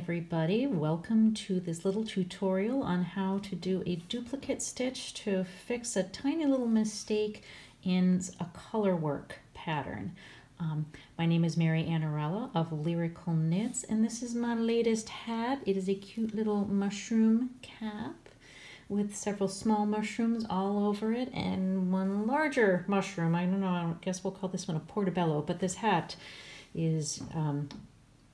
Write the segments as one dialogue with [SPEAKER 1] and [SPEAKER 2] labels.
[SPEAKER 1] everybody, welcome to this little tutorial on how to do a duplicate stitch to fix a tiny little mistake in a Colorwork pattern. My name is Mary Annarella of Lyrical Knits, and this is my latest hat. It is a cute little mushroom cap with several small mushrooms all over it and one larger mushroom. I don't know, I guess we'll call this one a portobello, but this hat is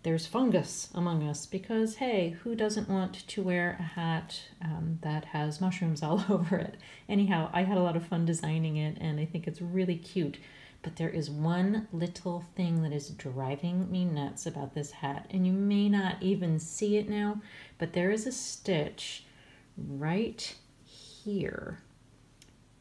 [SPEAKER 1] there's fungus among us because, hey, who doesn't want to wear a hat that has mushrooms all over it? Anyhow, I had a lot of fun designing it, and I think it's really cute. But there is one little thing that is driving me nuts about this hat, and you may not even see it now, but there is a stitch right here.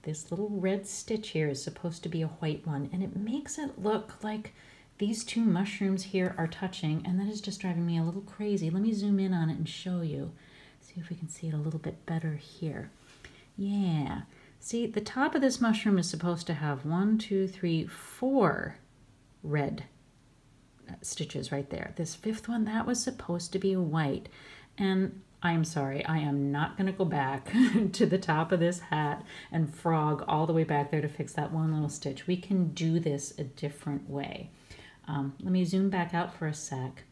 [SPEAKER 1] This little red stitch here is supposed to be a white one, and it makes it look like these two mushrooms here are touching, and that is just driving me a little crazy. Let me zoom in on it and show you. See if we can see it a little bit better here. Yeah. See, the top of this mushroom is supposed to have 4 red stitches right there. This fifth one, that was supposed to be white. And I'm sorry, I am not going to go back to the top of this hat and frog all the way back there to fix that one little stitch. We can do this a different way. Let me zoom back out for a sec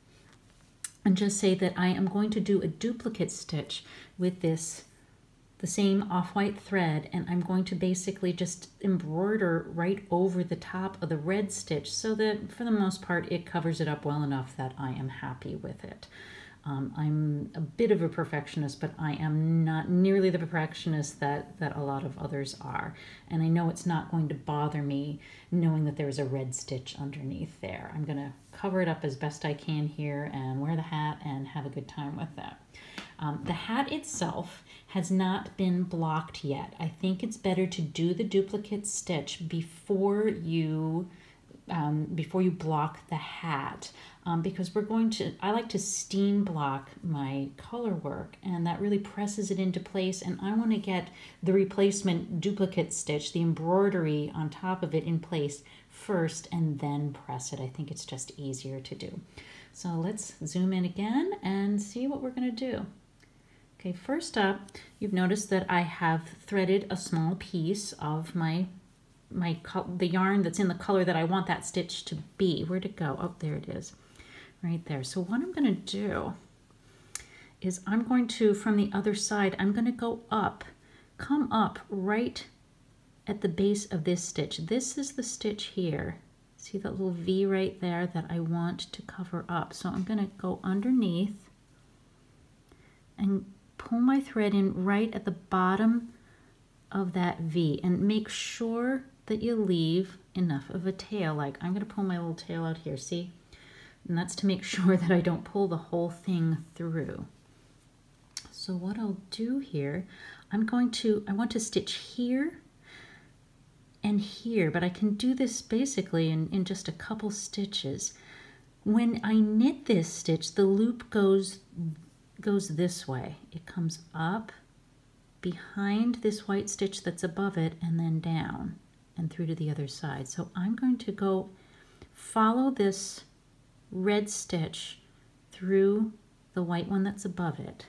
[SPEAKER 1] and just say that I am going to do a duplicate stitch with the same off-white thread, and I'm going to basically just embroider right over the top of the red stitch so that for the most part it covers it up well enough that I am happy with it. I'm a bit of a perfectionist, but I am not nearly the perfectionist that a lot of others are. And I know it's not going to bother me knowing that there's a red stitch underneath there. I'm going to cover it up as best I can here and wear the hat and have a good time with that. The hat itself has not been blocked yet. I think it's better to do the duplicate stitch before you block the hat, because I like to steam block my Colorwork, and that really presses it into place, and I want to get the replacement duplicate stitch, the embroidery on top of it in place first and then press it. I think it's just easier to do. So let's zoom in again and see what we're going to do. Okay, first up, you've noticed that I have threaded a small piece of the yarn that's in the color that I want that stitch to be. Where'd it go? Oh, there it is, right there. So what I'm going to do is I'm going to, from the other side, I'm going to go up, come up right at the base of this stitch. This is the stitch here. See that little V right there that I want to cover up. So I'm going to go underneath and pull my thread in right at the bottom of that V, and make sure that you leave enough of a tail. Like, I'm going to pull my little tail out here, see? And that's to make sure that I don't pull the whole thing through. So what I'll do here, I want to stitch here and here, but I can do this basically in just a couple stitches. When I knit this stitch, the loop goes this way. It comes up behind this white stitch that's above it and then down and through to the other side. So I'm going to go follow this red stitch through the white one that's above it.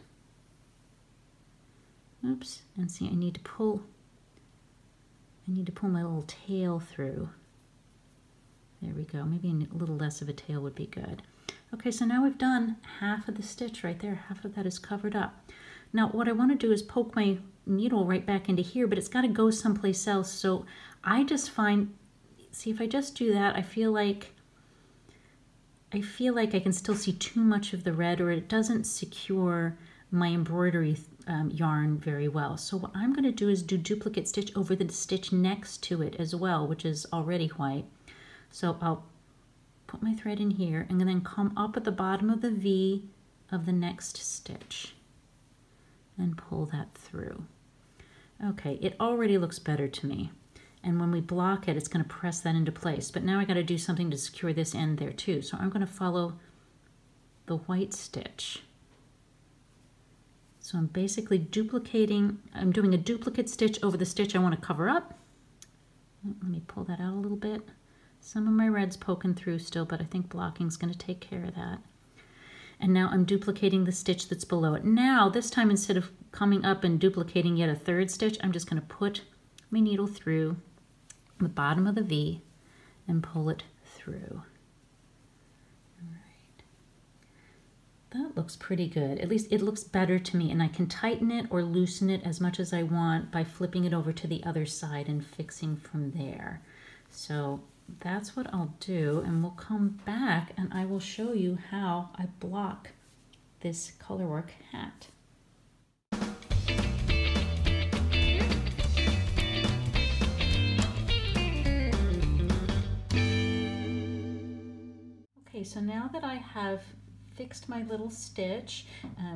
[SPEAKER 1] Oops, and see, I need to pull my little tail through. There we go. Maybe a little less of a tail would be good. Okay, so now we've done half of the stitch right there. Half of that is covered up. Now what I want to do is poke my needle right back into here, but it's got to go someplace else. So I just see, if I just do that, I feel like I can still see too much of the red, or it doesn't secure my embroidery yarn very well. So what I'm going to do is do duplicate stitch over the stitch next to it as well, which is already white. So I'll put my thread in here and then come up at the bottom of the V of the next stitch and pull that through. Okay, it already looks better to me. And when we block it, it's going to press that into place. But now I got to do something to secure this end there too. So I'm going to follow the white stitch. So I'm basically I'm doing a duplicate stitch over the stitch I want to cover up. Let me pull that out a little bit. Some of my red's poking through still, but I think blocking's going to take care of that. And now I'm duplicating the stitch that's below it. Now, this time, instead of coming up and duplicating yet a third stitch, I'm just going to put my needle through the bottom of the V and pull it through. All right. That looks pretty good. At least it looks better to me, and I can tighten it or loosen it as much as I want by flipping it over to the other side and fixing from there. So that's what I'll do, and we'll come back and I will show you how I block this Colorwork hat. Okay, so now that I have fixed my little stitch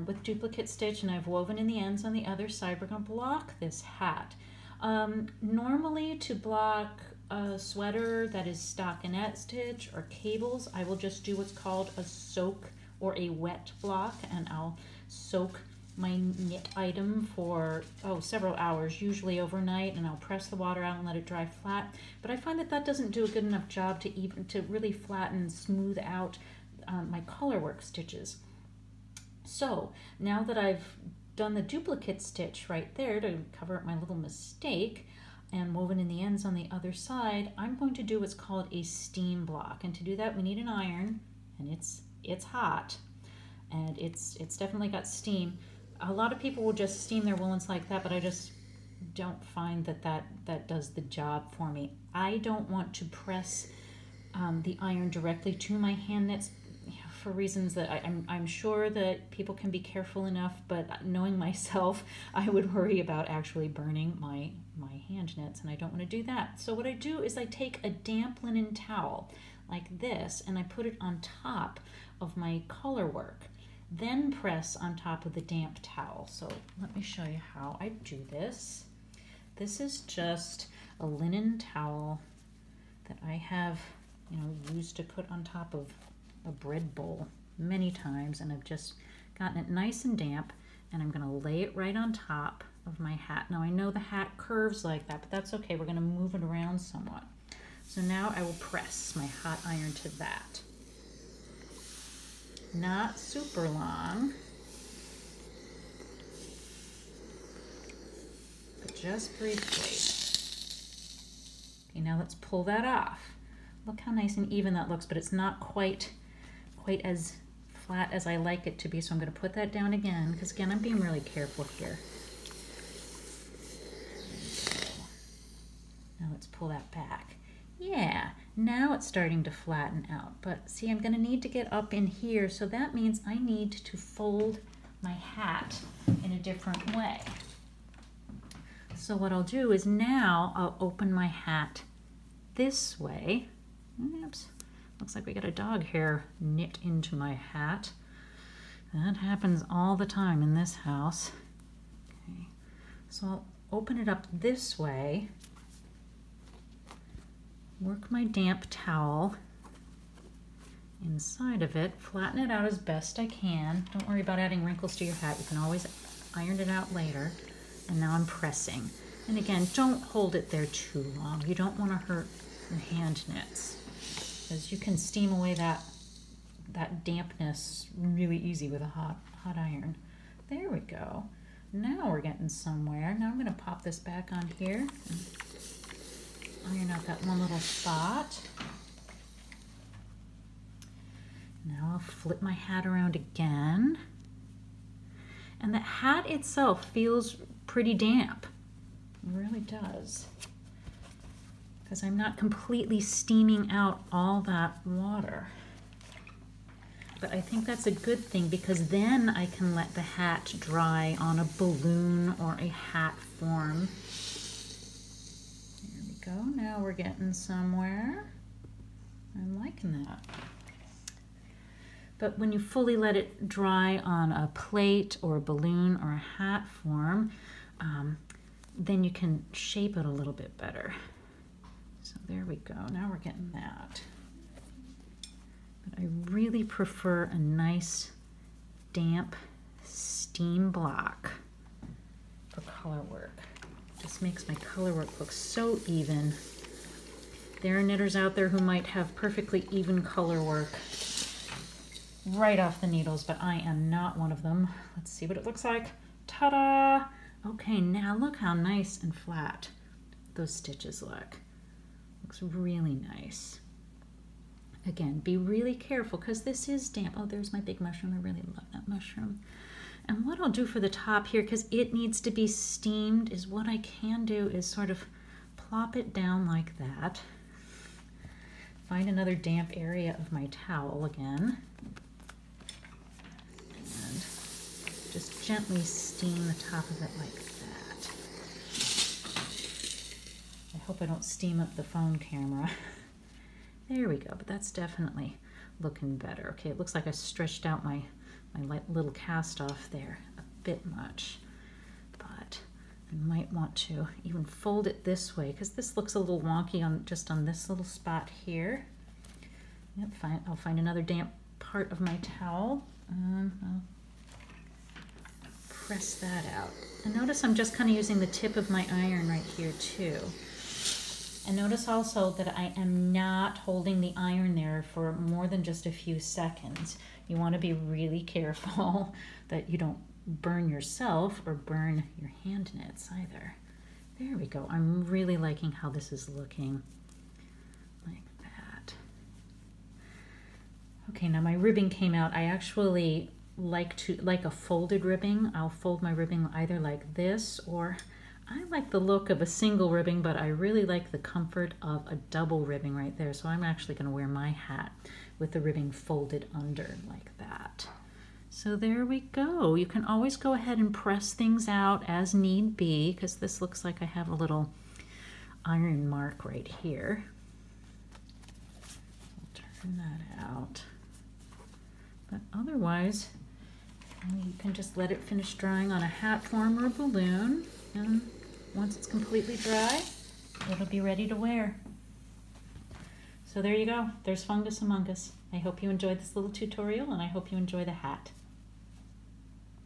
[SPEAKER 1] with duplicate stitch and I've woven in the ends on the other side, we're going to block this hat. Normally, to block a sweater that is stockinette stitch or cables, I will just do what's called a soak or a wet block, and I'll soak my knit item for several hours, usually overnight, and I'll press the water out and let it dry flat. But I find that that doesn't do a good enough job to really flatten and smooth out my Colorwork stitches. So now that I've done the duplicate stitch right there to cover up my little mistake and woven in the ends on the other side, I'm going to do what's called a steam block. And to do that, we need an iron, and it's hot, and it's definitely got steam. A lot of people will just steam their woolens like that, but I just don't find that does the job for me. I don't want to press the iron directly to my hand knits for reasons that I'm sure that people can be careful enough, but knowing myself, I would worry about actually burning my hand knits, and I don't want to do that. So what I do is I take a damp linen towel like this, and I put it on top of my Colorwork, then press on top of the damp towel. So let me show you how I do this. This is just a linen towel that I have, used to put on top of a bread bowl many times, and I've just gotten it nice and damp, and I'm going to lay it right on top of my hat. Now I know the hat curves like that, but that's okay. We're going to move it around somewhat. So now I will press my hot iron to that. Not super long, but just briefly. Okay, now let's pull that off. Look how nice and even that looks, but it's not quite as flat as I like it to be, so I'm going to put that down again, because again, I'm being really careful here. Now let's pull that back. Yeah, now it's starting to flatten out, but see, I'm going to need to get up in here, so that means I need to fold my hat in a different way. So what I'll do is now I'll open my hat this way. Oops. Looks like we got a dog hair knit into my hat. That happens all the time in this house. Okay, so I'll open it up this way, work my damp towel inside of it, flatten it out as best I can. Don't worry about adding wrinkles to your hat. You can always iron it out later. And now I'm pressing. And again, don't hold it there too long. You don't want to hurt your hand knits, because you can steam away that dampness really easy with a hot iron. There we go. Now we're getting somewhere. Now I'm going to pop this back on here and iron out that one little spot. Now I'll flip my hat around again. And the hat itself feels pretty damp. It really does, because I'm not completely steaming out all that water. But I think that's a good thing, because then I can let the hat dry on a balloon or a hat form. There we go. Now we're getting somewhere. I'm liking that. But when you fully let it dry on a plate or a balloon or a hat form, then you can shape it a little bit better. So there we go. Now we're getting that. But I really prefer a nice damp steam block for Colorwork. Just makes my Colorwork look so even. There are knitters out there who might have perfectly even Colorwork, right off the needles, but I am not one of them. Let's see what it looks like. Ta-da! Okay, now look how nice and flat those stitches look. Looks really nice. Again, be really careful because this is damp. Oh, there's my big mushroom. I really love that mushroom. And what I'll do for the top here, because it needs to be steamed, is what I can do is sort of plop it down like that. Find another damp area of my towel again. And just gently steam the top of it like that. I hope I don't steam up the phone camera. There we go, but that's definitely looking better. Okay, it looks like I stretched out my little cast off there a bit much, but I might want to even fold it this way because this looks a little wonky just on this little spot here. Yep, fine. I'll find another damp part of my towel. I'll press that out. And notice I'm just kind of using the tip of my iron right here too. And notice also that I am not holding the iron there for more than just a few seconds. You want to be really careful that you don't burn yourself or burn your hand knits either. There we go. I'm really liking how this is looking like that. Okay, now my ribbing came out. I actually like a folded ribbing. I'll fold my ribbing either like this, or I like the look of a single ribbing, but I really like the comfort of a double ribbing right there. So I'm actually going to wear my hat with the ribbing folded under like that. So there we go. You can always go ahead and press things out as need be, because this looks like I have a little iron mark right here. I'll turn that out. But otherwise, you can just let it finish drying on a hat form or a balloon. And once it's completely dry, it'll be ready to wear. So there you go. There's Fungus Among Us. I hope you enjoyed this little tutorial, and I hope you enjoy the hat.